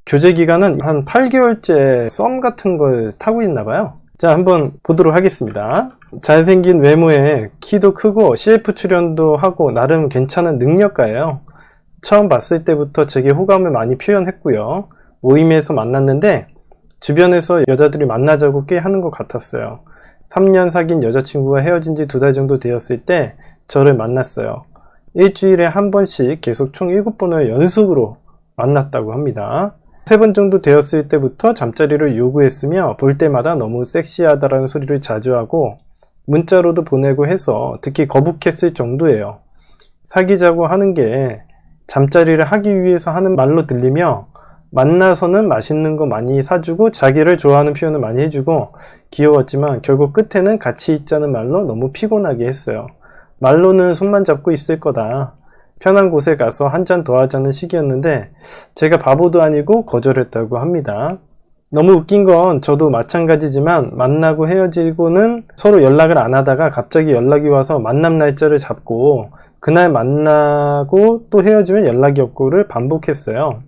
교제 기간은 한 8개월째 썸 같은 걸 타고 있나 봐요. 자, 한번 보도록 하겠습니다. 잘생긴 외모에 키도 크고 CF 출연도 하고 나름 괜찮은 능력가예요. 처음 봤을 때부터 제게 호감을 많이 표현했고요. 모임에서 만났는데 주변에서 여자들이 만나자고 꽤 하는 것 같았어요. 3년 사귄 여자친구가 헤어진 지 2달 정도 되었을 때 저를 만났어요. 일주일에 한 번씩 계속 총 7번을 연속으로 만났다고 합니다. 3번 정도 되었을 때부터 잠자리를 요구했으며 볼 때마다 너무 섹시하다라는 소리를 자주 하고 문자로도 보내고 해서 듣기 거북했을 정도예요. 사귀자고 하는 게 잠자리를 하기 위해서 하는 말로 들리며 만나서는 맛있는 거 많이 사주고 자기를 좋아하는 표현을 많이 해주고 귀여웠지만 결국 끝에는 같이 있자는 말로 너무 피곤하게 했어요. 말로는 손만 잡고 있을 거다. 편한 곳에 가서 한 잔 더 하자는 식이었는데 제가 바보도 아니고 거절했다고 합니다. 너무 웃긴 건 저도 마찬가지지만 만나고 헤어지고는 서로 연락을 안 하다가 갑자기 연락이 와서 만남 날짜를 잡고 그날 만나고 또 헤어지면 연락이 없고를 반복했어요.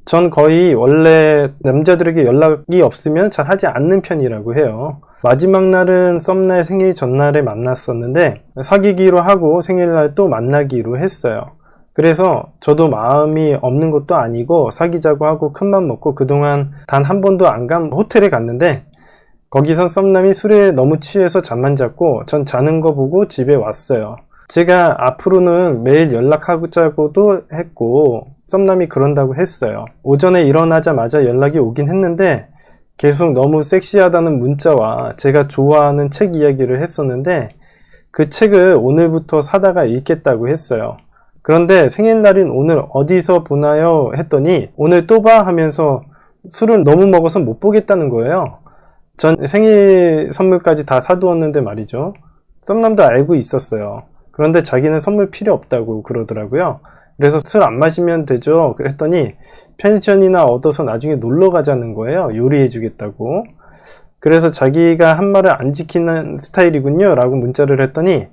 전 거의 원래 남자들에게 연락이 없으면 잘 하지 않는 편이라고 해요. 마지막 날은 썸날 생일 전날에 만났었는데 사귀기로 하고 생일날 또 만나기로 했어요. 그래서 저도 마음이 없는 것도 아니고 사귀자고 하고 큰맘 먹고 그동안 단 한 번도 안 간 호텔에 갔는데 거기선 썸남이 술에 너무 취해서 잠만 잤고 전 자는 거 보고 집에 왔어요. 제가 앞으로는 매일 연락하자고도 했고 썸남이 그런다고 했어요. 오전에 일어나자마자 연락이 오긴 했는데 계속 너무 섹시하다는 문자와 제가 좋아하는 책 이야기를 했었는데 그 책을 오늘부터 사다가 읽겠다고 했어요. 그런데 생일날인 오늘 어디서 보나요? 했더니 오늘 또 봐 하면서 술을 너무 먹어서 못 보겠다는 거예요. 전 생일 선물까지 다 사두었는데 말이죠. 썸남도 알고 있었어요. 그런데 자기는 선물 필요 없다고 그러더라고요. 그래서 술 안 마시면 되죠. 그랬더니 펜션이나 얻어서 나중에 놀러 가자는 거예요. 요리해 주겠다고. 그래서 자기가 한 말을 안 지키는 스타일이군요 라고 문자를 했더니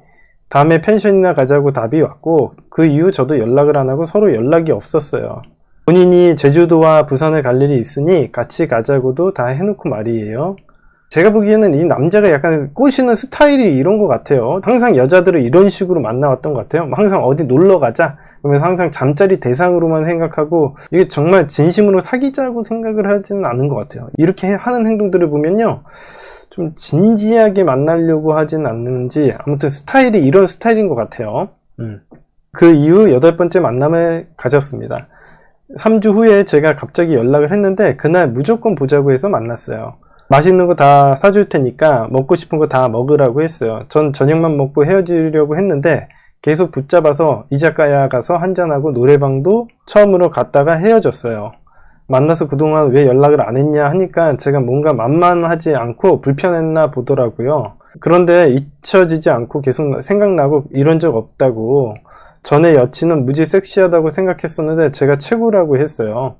다음에 펜션이나 가자고 답이 왔고 그 이후 저도 연락을 안 하고 서로 연락이 없었어요. 본인이 제주도와 부산을 갈 일이 있으니 같이 가자고도 다 해놓고 말이에요. 제가 보기에는 이 남자가 약간 꼬시는 스타일이 이런 것 같아요. 항상 여자들을 이런 식으로 만나왔던 것 같아요. 항상 어디 놀러 가자 그러면서 항상 잠자리 대상으로만 생각하고 이게 정말 진심으로 사귀자고 생각을 하지는 않은 것 같아요. 이렇게 하는 행동들을 보면요 좀 진지하게 만나려고 하진 않는지 아무튼 스타일이 이런 스타일인 것 같아요. 그 이후 8번째 만남을 가졌습니다. 3주 후에 제가 갑자기 연락을 했는데 그날 무조건 보자고 해서 만났어요. 맛있는 거 다 사줄 테니까 먹고 싶은 거 다 먹으라고 했어요. 전 저녁만 먹고 헤어지려고 했는데 계속 붙잡아서 이자카야 가서 한잔하고 노래방도 처음으로 갔다가 헤어졌어요. 만나서 그동안 왜 연락을 안 했냐 하니까 제가 뭔가 만만하지 않고 불편했나 보더라고요. 그런데 잊혀지지 않고 계속 생각나고 이런 적 없다고 전에 여친은 무지 섹시하다고 생각했었는데 제가 최고라고 했어요.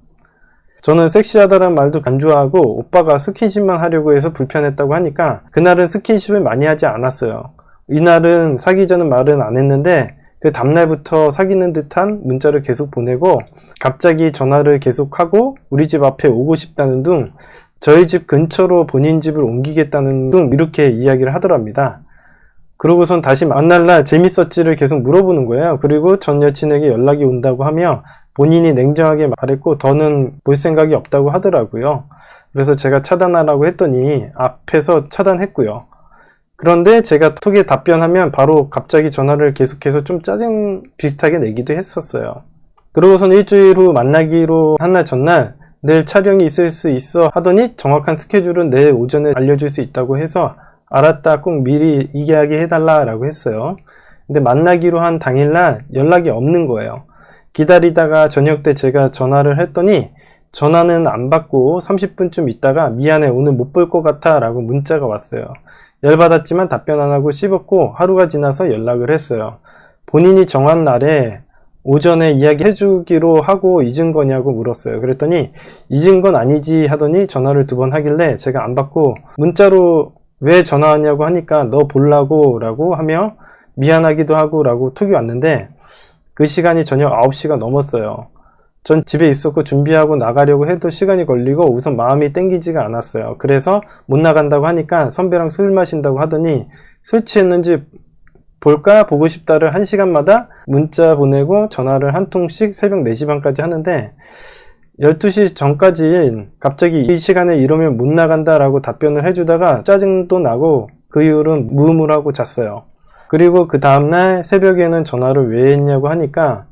저는 섹시하다는 말도 안 좋아하고 오빠가 스킨십만 하려고 해서 불편했다고 하니까 그날은 스킨십을 많이 하지 않았어요. 이날은 사귀자는 말은 안 했는데 그 다음날부터 사귀는 듯한 문자를 계속 보내고 갑자기 전화를 계속하고 우리 집 앞에 오고 싶다는 둥 저희 집 근처로 본인 집을 옮기겠다는 둥 이렇게 이야기를 하더랍니다. 그러고선 다시 만날 날 재밌었지를 계속 물어보는 거예요. 그리고 전 여친에게 연락이 온다고 하며 본인이 냉정하게 말했고 더는 볼 생각이 없다고 하더라고요. 그래서 제가 차단하라고 했더니 앞에서 차단했고요. 그런데 제가 톡에 답변하면 바로 갑자기 전화를 계속해서 좀 짜증 비슷하게 내기도 했었어요. 그러고선 일주일 후 만나기로 한 날 전날 내일 촬영이 있을 수 있어 하더니 정확한 스케줄은 내일 오전에 알려줄 수 있다고 해서 알았다 꼭 미리 이야기 해달라 라고 했어요. 근데 만나기로 한 당일날 연락이 없는 거예요. 기다리다가 저녁 때 제가 전화를 했더니 전화는 안 받고 30분쯤 있다가 미안해 오늘 못 볼 것 같아 라고 문자가 왔어요. 열받았지만 답변 안 하고 씹었고 하루가 지나서 연락을 했어요. 본인이 정한 날에 오전에 이야기해 주기로 하고 잊은 거냐고 물었어요. 그랬더니 잊은 건 아니지 하더니 전화를 2번 하길래 제가 안 받고 문자로 왜 전화하냐고 하니까 너 보려고 라고 하며 미안하기도 하고 라고 톡이 왔는데 그 시간이 저녁 9시가 넘었어요. 전 집에 있었고 준비하고 나가려고 해도 시간이 걸리고 우선 마음이 땡기지가 않았어요. 그래서 못 나간다고 하니까 선배랑 술 마신다고 하더니 술 취했는지 볼까 보고 싶다를 1시간마다 문자 보내고 전화를 한 통씩 새벽 4시 반까지 하는데 12시 전까지 갑자기 이 시간에 이러면 못 나간다 라고 답변을 해주다가 짜증도 나고 그 이후로는 무음을 잤어요. 그리고 그 다음날 새벽에는 전화를 왜 했냐고 하니까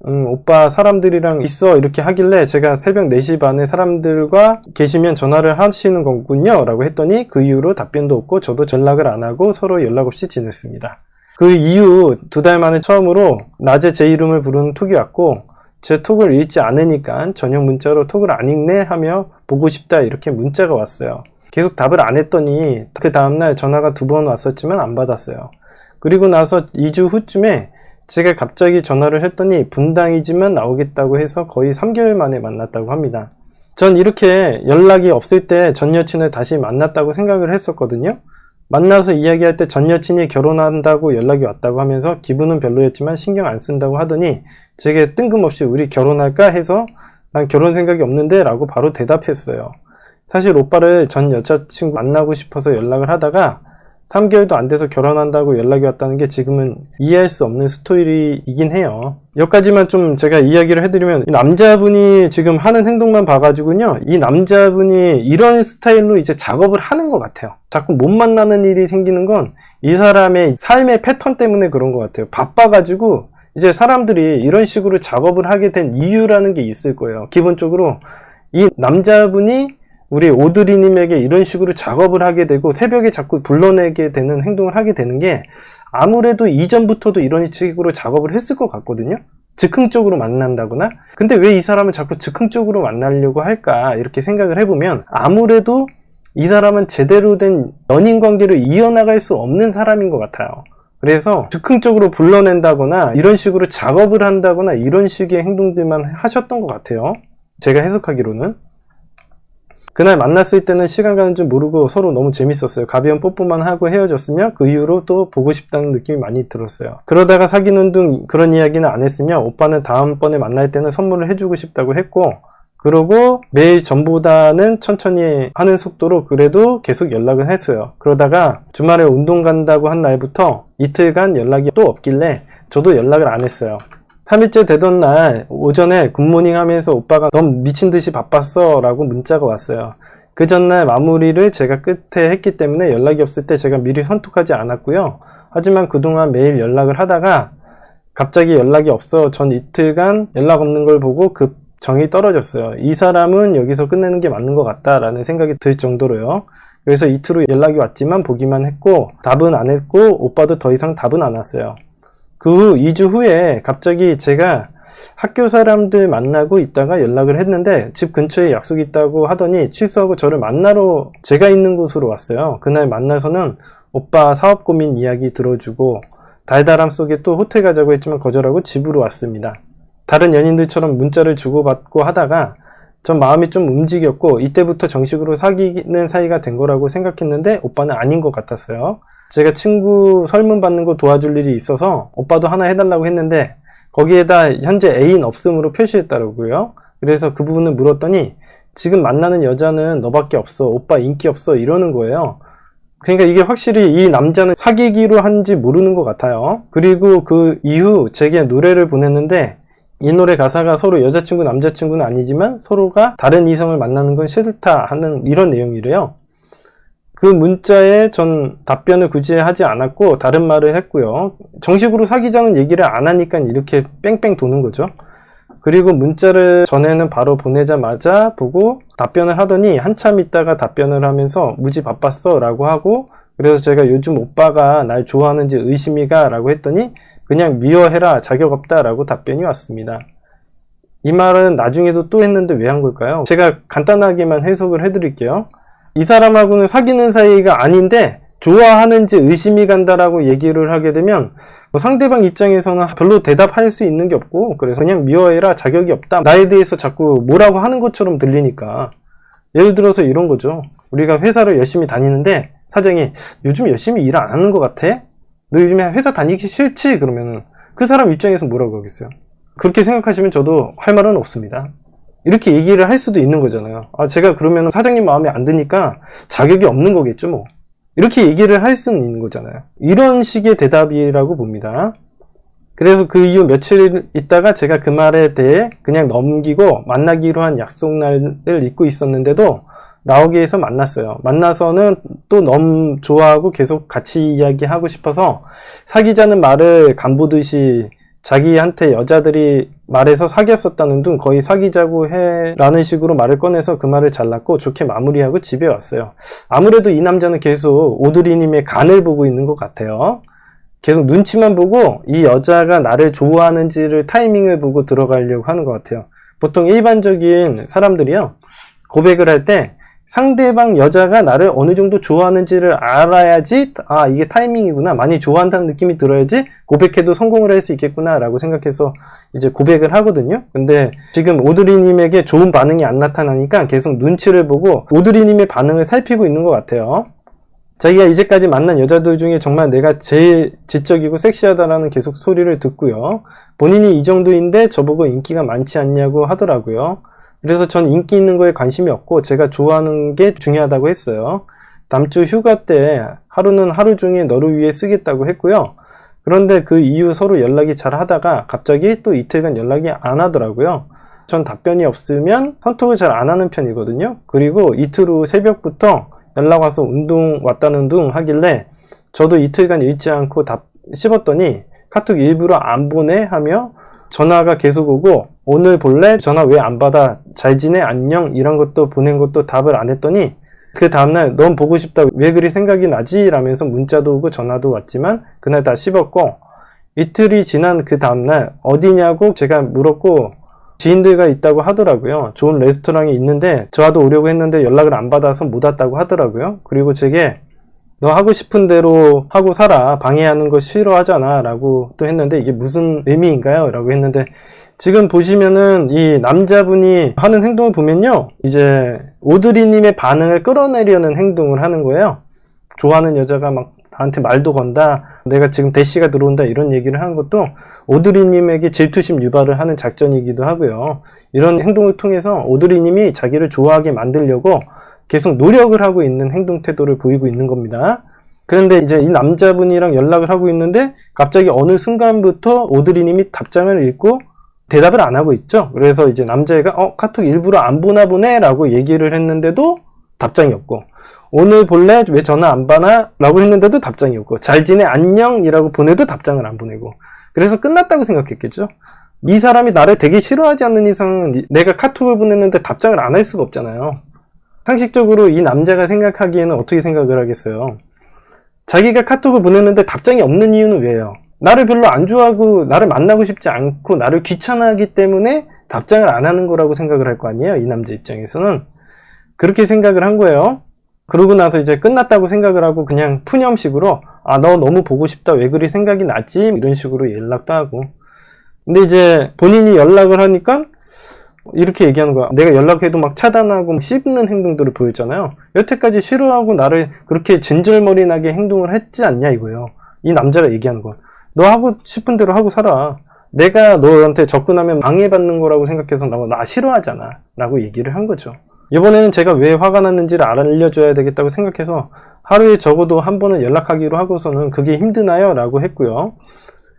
오빠 사람들이랑 있어 이렇게 하길래 제가 새벽 4시 반에 사람들과 계시면 전화를 하시는 거군요 라고 했더니 그 이후로 답변도 없고 저도 연락을 안 하고 서로 연락 없이 지냈습니다. 그 이후 2달 만에 처음으로 낮에 제 이름을 부르는 톡이 왔고 제 톡을 읽지 않으니까 저녁 문자로 톡을 안 읽네 하며 보고 싶다 이렇게 문자가 왔어요. 계속 답을 안 했더니 그 다음날 전화가 2번 왔었지만 안 받았어요. 그리고 나서 2주 후쯤에 제가 갑자기 전화를 했더니 분당이지만 나오겠다고 해서 거의 3개월 만에 만났다고 합니다. 전 이렇게 연락이 없을 때 전 여친을 다시 만났다고 생각을 했었거든요. 만나서 이야기할 때 전 여친이 결혼한다고 연락이 왔다고 하면서 기분은 별로였지만 신경 안 쓴다고 하더니 제게 뜬금없이 우리 결혼할까 해서 난 결혼 생각이 없는데 라고 바로 대답했어요. 사실 오빠를 전 여자친구 만나고 싶어서 연락을 하다가 3개월도 안 돼서 결혼한다고 연락이 왔다는 게 지금은 이해할 수 없는 스토리이긴 해요. 여기까지만 좀 제가 이야기를 해드리면 이 남자분이 지금 하는 행동만 봐가지고요, 이 남자분이 이런 스타일로 이제 작업을 하는 것 같아요. 자꾸 못 만나는 일이 생기는 건 이 사람의 삶의 패턴 때문에 그런 것 같아요. 바빠가지고 이제 사람들이 이런 식으로 작업을 하게 된 이유라는 게 있을 거예요. 기본적으로 이 남자분이 우리 오드리님에게 이런 식으로 작업을 하게 되고 새벽에 자꾸 불러내게 되는 행동을 하게 되는 게 아무래도 이전부터도 이런 식으로 작업을 했을 것 같거든요. 즉흥적으로 만난다거나. 근데 왜 이 사람은 자꾸 즉흥적으로 만나려고 할까 이렇게 생각을 해보면 아무래도 이 사람은 제대로 된 연인 관계를 이어나갈 수 없는 사람인 것 같아요. 그래서 즉흥적으로 불러낸다거나 이런 식으로 작업을 한다거나 이런 식의 행동들만 하셨던 것 같아요. 제가 해석하기로는. 그날 만났을 때는 시간 가는 줄 모르고 서로 너무 재밌었어요. 가벼운 뽀뽀만 하고 헤어졌으며 그 이후로 또 보고 싶다는 느낌이 많이 들었어요. 그러다가 사귀는 등 그런 이야기는 안 했으며 오빠는 다음번에 만날 때는 선물을 해주고 싶다고 했고, 그러고 매일 전보다는 천천히 하는 속도로 그래도 계속 연락을 했어요. 그러다가 주말에 운동 간다고 한 날부터 이틀간 연락이 또 없길래 저도 연락을 안 했어요. 3일째 되던 날 오전에 굿모닝 하면서 오빠가 넌 미친듯이 바빴어 라고 문자가 왔어요. 그 전날 마무리를 제가 끝에 했기 때문에 연락이 없을 때 제가 미리 선톡하지 않았고요. 하지만 그동안 매일 연락을 하다가 갑자기 연락이 없어 전 이틀간 연락 없는 걸 보고 급 정이 떨어졌어요. 이 사람은 여기서 끝내는 게 맞는 것 같다라는 생각이 들 정도로요. 그래서 이틀 후 연락이 왔지만 보기만 했고 답은 안 했고 오빠도 더 이상 답은 안 왔어요. 그 후 2주 후에 갑자기 제가 학교 사람들 만나고 있다가 연락을 했는데 집 근처에 약속이 있다고 하더니 취소하고 저를 만나러 제가 있는 곳으로 왔어요. 그날 만나서는 오빠 사업 고민 이야기 들어주고 달달함 속에 또 호텔 가자고 했지만 거절하고 집으로 왔습니다. 다른 연인들처럼 문자를 주고받고 하다가 전 마음이 좀 움직였고 이때부터 정식으로 사귀는 사이가 된 거라고 생각했는데 오빠는 아닌 것 같았어요. 제가 친구 설문 받는 거 도와줄 일이 있어서 오빠도 하나 해달라고 했는데 거기에다 현재 애인 없음으로 표시했더라고요. 그래서 그 부분을 물었더니 지금 만나는 여자는 너밖에 없어, 오빠 인기 없어 이러는 거예요. 그러니까 이게 확실히 이 남자는 사귀기로 한지 모르는 것 같아요. 그리고 그 이후 제게 노래를 보냈는데 이 노래 가사가 서로 여자친구 남자친구는 아니지만 서로가 다른 이성을 만나는 건 싫다 하는 이런 내용이래요. 그 문자에 전 답변을 굳이 하지 않았고 다른 말을 했고요. 정식으로 사귀자는 얘기를 안 하니까 이렇게 뺑뺑 도는 거죠. 그리고 문자를 전에는 바로 보내자마자 보고 답변을 하더니 한참 있다가 답변을 하면서 무지 바빴어 라고 하고, 그래서 제가 요즘 오빠가 날 좋아하는지 의심이가 라고 했더니 그냥 미워해라, 자격 없다 라고 답변이 왔습니다. 이 말은 나중에도 또 했는데 왜 한 걸까요? 제가 간단하게만 해석을 해드릴게요. 이 사람하고는 사귀는 사이가 아닌데 좋아하는지 의심이 간다라고 얘기를 하게 되면 상대방 입장에서는 별로 대답할 수 있는 게 없고, 그래서 그냥 미워해라, 자격이 없다, 나에 대해서 자꾸 뭐라고 하는 것처럼 들리니까. 예를 들어서 이런 거죠. 우리가 회사를 열심히 다니는데 사장이 요즘 열심히 일 안 하는 것 같아? 너 요즘에 회사 다니기 싫지? 그러면 그 사람 입장에서 뭐라고 하겠어요? 그렇게 생각하시면 저도 할 말은 없습니다. 이렇게 얘기를 할 수도 있는 거잖아요. 제가 그러면 사장님 마음에 안 드니까 자격이 없는 거겠죠 뭐. 이렇게 얘기를 할 수는 있는 거잖아요. 이런 식의 대답이라고 봅니다. 그래서 그 이후 며칠 있다가 제가 그 말에 대해 그냥 넘기고 만나기로 한 약속날을 잊고 있었는데도 나오기 위해서 만났어요. 만나서는 또 너무 좋아하고 계속 같이 이야기하고 싶어서 사귀자는 말을 간보듯이 자기한테 여자들이 말해서 사귀었었다는 둥 거의 사귀자고 해 라는 식으로 말을 꺼내서 그 말을 잘랐고 좋게 마무리하고 집에 왔어요. 아무래도 이 남자는 계속 오드리님의 간을 보고 있는 것 같아요. 계속 눈치만 보고 이 여자가 나를 좋아하는지를 타이밍을 보고 들어가려고 하는 것 같아요. 보통 일반적인 사람들이요, 고백을 할 때 상대방 여자가 나를 어느 정도 좋아하는지를 알아야지 이게 타이밍이구나, 많이 좋아한다는 느낌이 들어야지 고백해도 성공을 할 수 있겠구나 라고 생각해서 이제 고백을 하거든요. 근데 지금 오드리님에게 좋은 반응이 안 나타나니까 계속 눈치를 보고 오드리님의 반응을 살피고 있는 것 같아요. 자기가 이제까지 만난 여자들 중에 정말 내가 제일 지적이고 섹시하다라는 계속 소리를 듣고요, 본인이 이 정도인데 저보고 인기가 많지 않냐고 하더라고요. 그래서 전 인기 있는 거에 관심이 없고 제가 좋아하는 게 중요하다고 했어요. 다음 주 휴가 때 하루는 하루 종일 너를 위해 쓰겠다고 했고요. 그런데 그 이후 서로 연락이 잘 하다가 갑자기 또 이틀간 연락이 안 하더라고요. 전 답변이 없으면 선톡을 잘 안 하는 편이거든요. 그리고 이틀 후 새벽부터 연락 와서 운동 왔다는 둥 하길래 저도 이틀간 읽지 않고 답 씹었더니 카톡 일부러 안 보내 하며 전화가 계속 오고 오늘 볼래? 전화 왜 안 받아? 잘 지내? 안녕? 이런 것도 보낸 것도 답을 안 했더니 그 다음날 넌 보고 싶다, 왜 그리 생각이 나지? 라면서 문자도 오고 전화도 왔지만 그날 다 씹었고, 이틀이 지난 그 다음날 어디냐고 제가 물었고 지인들과 있다고 하더라고요. 좋은 레스토랑에 있는데 저와도 오려고 했는데 연락을 안 받아서 못 왔다고 하더라고요. 그리고 제게 너 하고 싶은 대로 하고 살아, 방해하는 거 싫어하잖아 라고 또 했는데 이게 무슨 의미인가요? 라고 했는데, 지금 보시면은 이 남자분이 하는 행동을 보면요, 이제 오드리님의 반응을 끌어내려는 행동을 하는 거예요. 좋아하는 여자가 막 나한테 말도 건다, 내가 지금 대시가 들어온다, 이런 얘기를 하는 것도 오드리님에게 질투심 유발을 하는 작전이기도 하고요. 이런 행동을 통해서 오드리님이 자기를 좋아하게 만들려고 계속 노력을 하고 있는 행동 태도를 보이고 있는 겁니다. 그런데 이제 이 남자분이랑 연락을 하고 있는데 갑자기 어느 순간부터 오드리님이 답장을 읽고 대답을 안 하고 있죠. 그래서 이제 남자애가 카톡 일부러 안 보나 보네 라고 얘기를 했는데도 답장이 없고, 오늘 볼래? 왜 전화 안 받나? 라고 했는데도 답장이 없고, 잘 지내? 안녕? 이라고 보내도 답장을 안 보내고, 그래서 끝났다고 생각했겠죠. 이 사람이 나를 되게 싫어하지 않는 이상은 내가 카톡을 보냈는데 답장을 안 할 수가 없잖아요. 상식적으로 이 남자가 생각하기에는 어떻게 생각을 하겠어요? 자기가 카톡을 보냈는데 답장이 없는 이유는 왜요? 나를 별로 안 좋아하고 나를 만나고 싶지 않고 나를 귀찮아하기 때문에 답장을 안 하는 거라고 생각을 할 거 아니에요? 이 남자 입장에서는 그렇게 생각을 한 거예요. 그러고 나서 이제 끝났다고 생각을 하고 그냥 푸념식으로 너 너무 보고 싶다, 왜 그리 생각이 나지? 이런 식으로 연락도 하고. 근데 이제 본인이 연락을 하니까 이렇게 얘기하는 거야. 내가 연락해도 막 차단하고 씹는 행동들을 보였잖아요. 여태까지 싫어하고 나를 그렇게 진절머리 나게 행동을 했지 않냐 이거예요. 이 남자가 얘기하는 거야. 너 하고 싶은 대로 하고 살아. 내가 너한테 접근하면 방해받는 거라고 생각해서 나 싫어하잖아 라고 얘기를 한 거죠. 이번에는 제가 왜 화가 났는지를 알려줘야 되겠다고 생각해서 하루에 적어도 한 번은 연락하기로 하고서는 그게 힘드나요? 라고 했고요.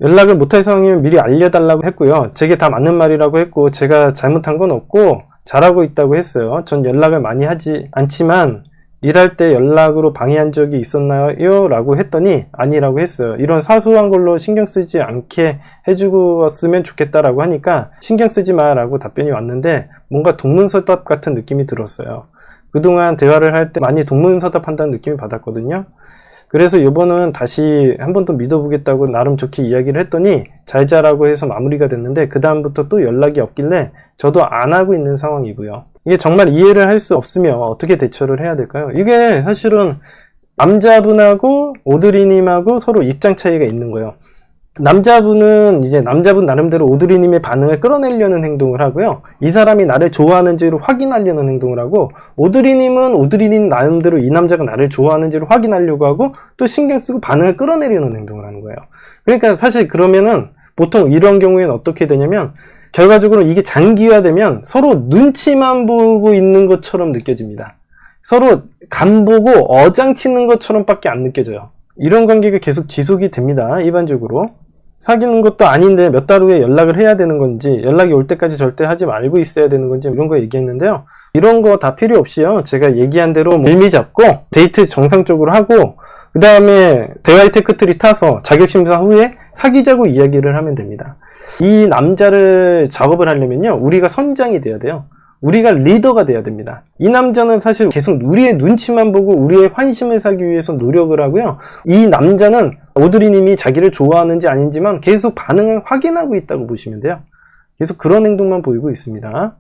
연락을 못할 상황이면 미리 알려달라고 했고요. 제게 다 맞는 말이라고 했고, 제가 잘못한 건 없고 잘하고 있다고 했어요. 전 연락을 많이 하지 않지만 일할 때 연락으로 방해한 적이 있었나요? 라고 했더니 아니라고 했어요. 이런 사소한 걸로 신경 쓰지 않게 해주었으면 좋겠다라고 하니까 신경 쓰지 마 라고 답변이 왔는데 뭔가 동문서답 같은 느낌이 들었어요. 그동안 대화를 할 때 많이 동문서답한다는 느낌을 받았거든요. 그래서 이번은 다시 한 번 더 믿어보겠다고 나름 좋게 이야기를 했더니 잘 자라고 해서 마무리가 됐는데 그 다음부터 또 연락이 없길래 저도 안 하고 있는 상황이고요. 이게 정말 이해를 할 수 없으면 어떻게 대처를 해야 될까요? 이게 사실은 남자분하고 오드리님하고 서로 입장 차이가 있는 거예요. 남자분은 이제 남자분 나름대로 오드리님의 반응을 끌어내려는 행동을 하고요. 이 사람이 나를 좋아하는지를 확인하려는 행동을 하고, 오드리님은 오드리님 나름대로 이 남자가 나를 좋아하는지를 확인하려고 하고 또 신경 쓰고 반응을 끌어내려는 행동을 하는 거예요. 그러니까 사실 그러면은 보통 이런 경우에는 어떻게 되냐면 결과적으로 이게 장기화되면 서로 눈치만 보고 있는 것처럼 느껴집니다. 서로 간보고 어장치는 것처럼 밖에 안 느껴져요. 이런 관계가 계속 지속이 됩니다. 일반적으로. 사귀는 것도 아닌데 몇 달 후에 연락을 해야 되는 건지, 연락이 올 때까지 절대 하지 말고 있어야 되는 건지, 이런 거 얘기했는데요. 이런 거 다 필요 없이요. 제가 얘기한 대로 밀미 잡고 데이트 정상적으로 하고 그 다음에 대화의 테크트리 타서 자격심사 후에 사귀자고 이야기를 하면 됩니다. 이 남자를 작업을 하려면요, 우리가 선장이 돼야 돼요. 우리가 리더가 돼야 됩니다. 이 남자는 사실 계속 우리의 눈치만 보고 우리의 환심을 사기 위해서 노력을 하고요. 이 남자는 오드리님이 자기를 좋아하는지 아닌지만 계속 반응을 확인하고 있다고 보시면 돼요. 계속 그런 행동만 보이고 있습니다.